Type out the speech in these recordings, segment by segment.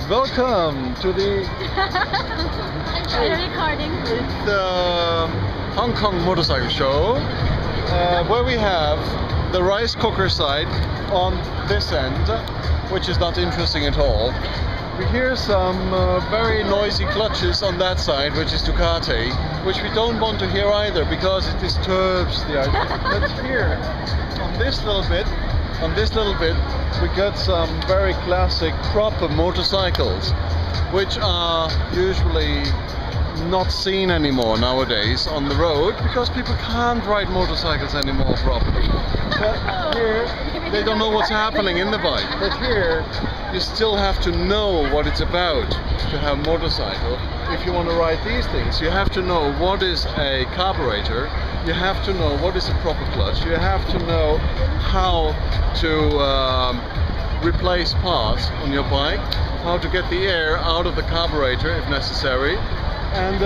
Welcome to the Recording. Hong Kong Motorcycle Show, where we have the rice cooker side on this end, which is not interesting at all. We hear some very noisy clutches on that side, which is Ducati, which we don't want to hear either because it disturbs the idea. But here, on this little bit, we got some very classic proper motorcycles, which are usually not seen anymore nowadays on the road because people can't ride motorcycles anymore properly. But here, they don't know what's happening in the bike. But here, you still have to know what it's about to have a motorcycle. If you want to ride these things, you have to know what is a carburetor, you have to know what is a proper clutch, you have to know how to replace parts on your bike, how to get the air out of the carburetor if necessary, and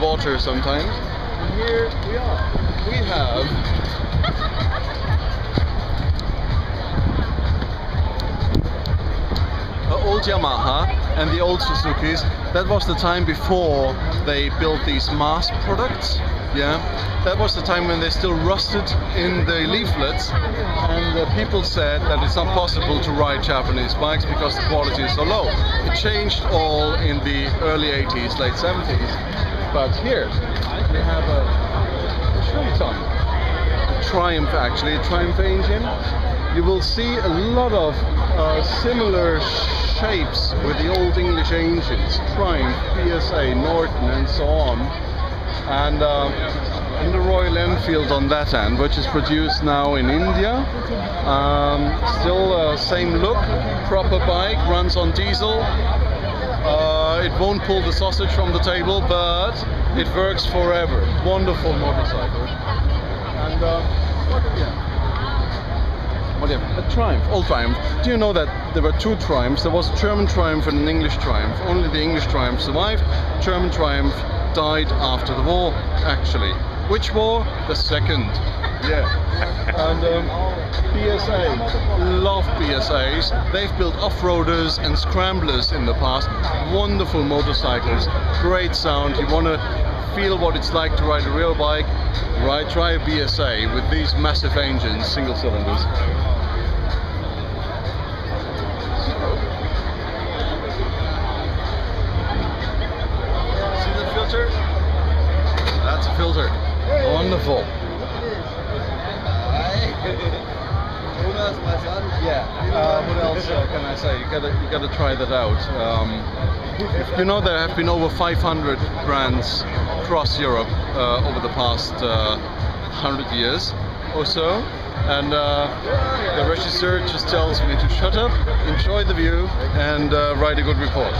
water sometimes. And here we are. We have the old Yamaha and the old Suzukis. That was the time before they built these mass products. Yeah, that was the time when they still rusted in the leaflets, and people said that it's not possible to ride Japanese bikes because the quality is so low. It changed all in the early 80s, late 70s. But here we have a Triumph, actually, a Triumph engine. You will see a lot of similar shapes with the old English engines, Triumph, PSA, Norton and so on. And the Royal Enfield on that end, which is produced now in India. Still same look, proper bike, runs on diesel. It won't pull the sausage from the table, but it works forever. Wonderful motorcycle. And a Triumph, old Triumph. Do you know that there were two Triumphs? There was a German Triumph and an English Triumph. Only the English Triumph survived. German Triumph died after the war, actually. Which war? The second. Yeah. And PSA, love PSAs. They've built off-roaders and scramblers in the past. Wonderful motorcycles, great sound. You want to feel what it's like to ride a real bike? Try a BSA with these massive engines, single cylinders. See the filter? That's a filter. Wonderful. Yeah. What else can I say? You gotta try that out. You know, there have been over 500 brands across Europe over the past 100 years or so, and the regisseur just tells me to shut up, enjoy the view, and write a good report.